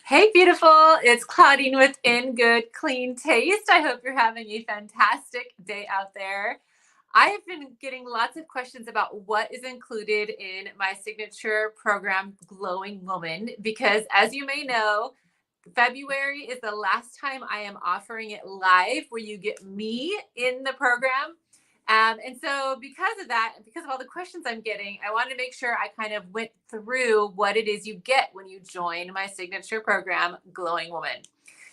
Hey, beautiful. It's Claudine with In Good Clean Taste. I hope you're having a fantastic day out there. I have been getting lots of questions about what is included in my signature program, Glowing Woman, because as you may know, February is the last time I am offering it live where you get me in the program. And so because of that, and because of all the questions I'm getting, I wanted to make sure I kind of went through what it is you get when you join my signature program, Glowing Woman.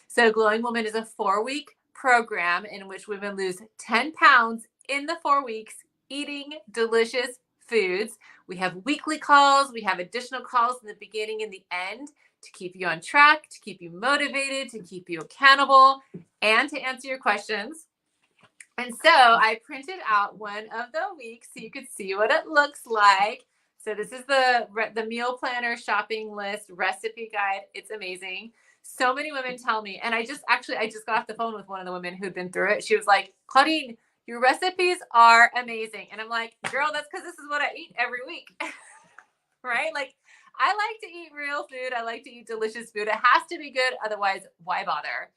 So Glowing Woman is a 4-week program in which women lose 10 pounds in the 4 weeks eating delicious foods. We have weekly calls. We have additional calls in the beginning and the end to keep you on track, to keep you motivated, to keep you accountable, and to answer your questions. And so I printed out one of the weeks so you could see what it looks like. So this is the meal planner shopping list recipe guide. It's amazing. So many women tell me, and I just got off the phone with one of the women who'd been through it. She was like, Claudine, your recipes are amazing. And I'm like, girl, that's because this is what I eat every week. Right? Like, I like to eat real food. I like to eat delicious food. It has to be good. Otherwise, why bother?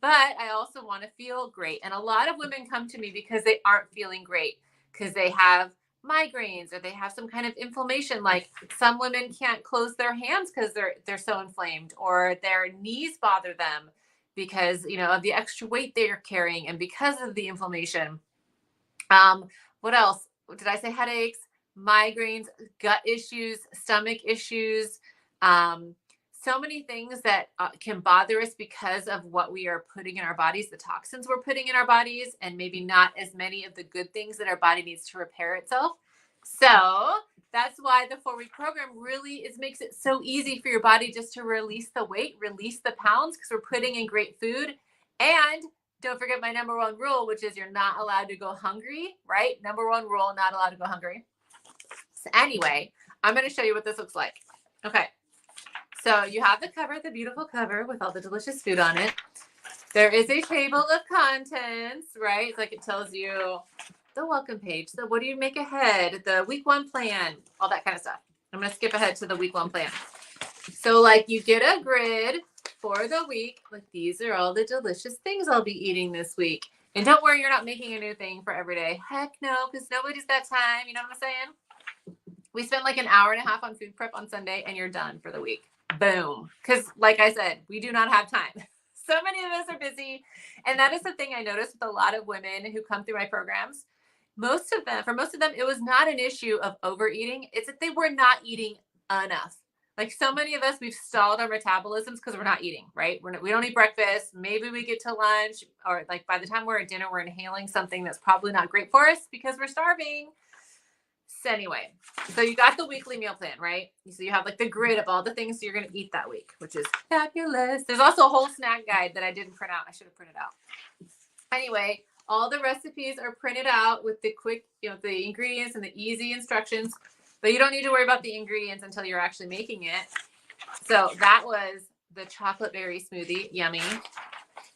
But I also want to feel great. And a lot of women come to me because they aren't feeling great, because they have migraines or they have some kind of inflammation. Like some women can't close their hands because they're so inflamed, or their knees bother them because, of the extra weight they're carrying and because of the inflammation. What else? Did I say headaches, migraines, gut issues, stomach issues? So many things that can bother us because of what we are putting in our bodies, the toxins we're putting in our bodies, and maybe not as many of the good things that our body needs to repair itself. So that's why the 4-week program really makes it so easy for your body just to release the weight, release the pounds, because we're putting in great food. And don't forget my number one rule, which is you're not allowed to go hungry, right? Number one rule, not allowed to go hungry. So anyway, I'm going to show you what this looks like. Okay. So you have the cover, the beautiful cover with all the delicious food on it. There is a table of contents, right? It's like it tells you the welcome page. So what do you make ahead? The week 1 plan, all that kind of stuff. I'm going to skip ahead to the week 1 plan. So like you get a grid for the week. Like these are all the delicious things I'll be eating this week. And don't worry, you're not making a new thing for every day. Heck no, because nobody's got time. You know what I'm saying? We spend like an hour and a half on food prep on Sunday and you're done for the week. Boom. Because like I said, we do not have time. So many of us are busy. And that is the thing I noticed with a lot of women who come through my programs. For most of them, it was not an issue of overeating. It's that they were not eating enough. Like so many of us, we've stalled our metabolisms because we're not eating, right? We don't eat breakfast. Maybe we get to lunch, or like by the time we're at dinner, we're inhaling something that's probably not great for us because we're starving. So anyway, so you got the weekly meal plan, right? So you have like the grid of all the things you're going to eat that week, which is fabulous. There's also a whole snack guide that I didn't print out. I should have printed out. Anyway, all the recipes are printed out with the quick, the ingredients and the easy instructions, but you don't need to worry about the ingredients until you're actually making it. So that was the chocolate berry smoothie. Yummy.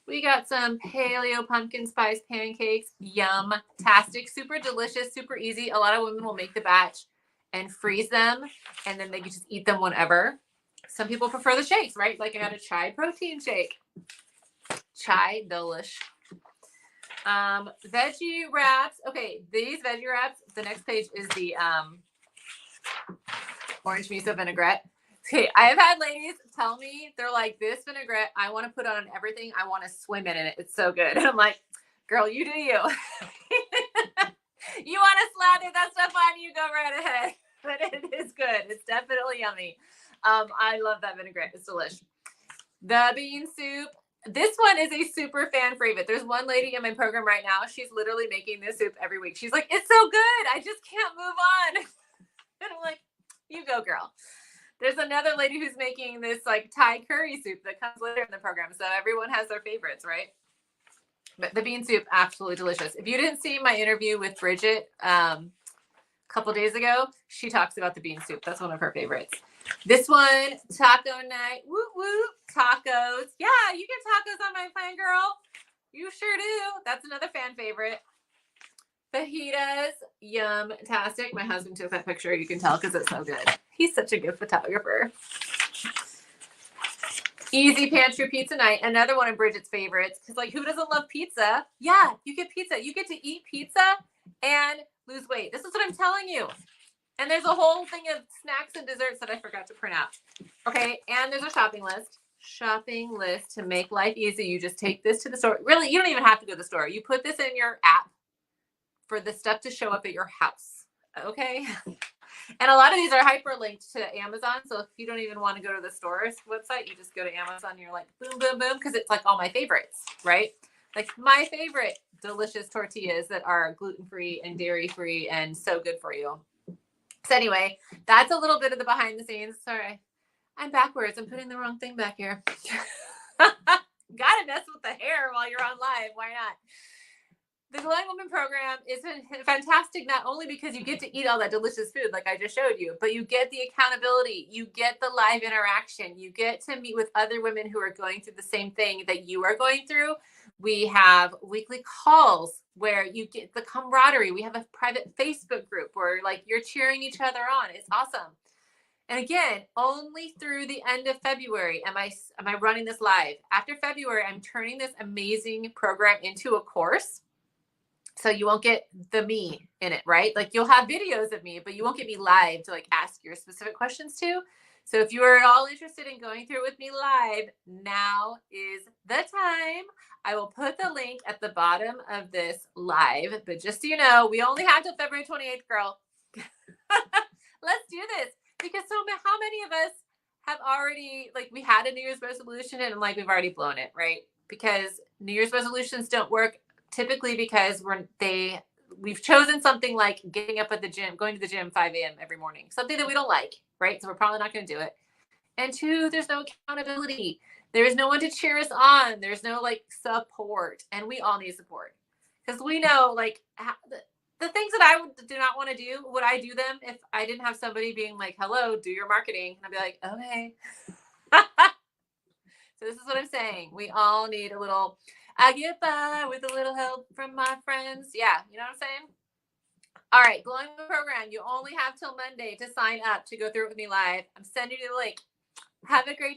We got some paleo pumpkin spice pancakes. Yum-tastic. Super delicious, super easy. A lot of women will make the batch and freeze them, and then they can just eat them whenever. Some people prefer the shakes, right? Like I got a chai protein shake. Chai delish. Veggie wraps. Okay, these veggie wraps, the next page is the orange miso vinaigrette. Okay, I have had ladies tell me, they're like, this vinaigrette, I want to put on everything. I want to swim in it. It's so good. And I'm like, girl, you do you. You want to slather that stuff on, you go right ahead. But it is good. It's definitely yummy. I love that vinaigrette. It's delicious. The bean soup. This one is a super fan favorite. There's one lady in my program right now. She's literally making this soup every week. She's like, it's so good. I just can't move on. And I'm like, you go, girl. There's another lady who's making this like Thai curry soup that comes later in the program. So everyone has their favorites, right? But the bean soup, absolutely delicious. If you didn't see my interview with Bridget a couple days ago, she talks about the bean soup. That's one of her favorites. This one, taco night. Woo woo, tacos. Yeah, you get tacos on my plan, girl. You sure do. That's another fan favorite. Fajitas, yum-tastic. My husband took that picture. You can tell because it's so good. He's such a good photographer. Easy pantry pizza night. Another one of Bridget's favorites. Because, like, who doesn't love pizza? Yeah, you get pizza. You get to eat pizza and lose weight. This is what I'm telling you. And there's a whole thing of snacks and desserts that I forgot to print out. Okay, and there's a shopping list. Shopping list to make life easy. You just take this to the store. Really, you don't even have to go to the store. You put this in your app for the stuff to show up at your house. Okay. And a lot of these are hyperlinked to Amazon. So if you don't even want to go to the store's website, you just go to Amazon and you're like, boom, boom, boom, because it's like all my favorites, right? Like my favorite delicious tortillas that are gluten-free and dairy-free and so good for you. So anyway, that's a little bit of the behind the scenes. Sorry, I'm backwards. I'm putting the wrong thing back here. Gotta mess with the hair while you're on live. Why not? The Glowing Woman program is fantastic, not only because you get to eat all that delicious food like I just showed you, but you get the accountability, you get the live interaction, you get to meet with other women who are going through the same thing that you are going through. We have weekly calls where you get the camaraderie. We have a private Facebook group where like you're cheering each other on. It's awesome. And again, only through the end of February am I running this live. After February, I'm turning this amazing program into a course. So you won't get the me in it, right? Like you'll have videos of me, but you won't get me live to like ask your specific questions to. So if you are at all interested in going through with me live, now is the time. I will put the link at the bottom of this live, but just so you know, we only have till February 28th, girl. Let's do this because how many of us have already, like we had a New Year's resolution and like we've already blown it, right? Because New Year's resolutions don't work typically because we've chosen something like getting up at the gym, going to the gym 5 a.m. every morning, something that we don't like, right? So we're probably not going to do it. And two, there's no accountability. There's no one to cheer us on. There's no like support. And we all need support because we know like the things that I do not want to do, would I do them if I didn't have somebody being like, hello, do your marketing. And I'd be like, okay. So this is what I'm saying. We all need a little, I get by with a little help from my friends. Yeah, you know what I'm saying? All right, Glowing program. You only have till Monday to sign up to go through it with me live. I'm sending you the link. Have a great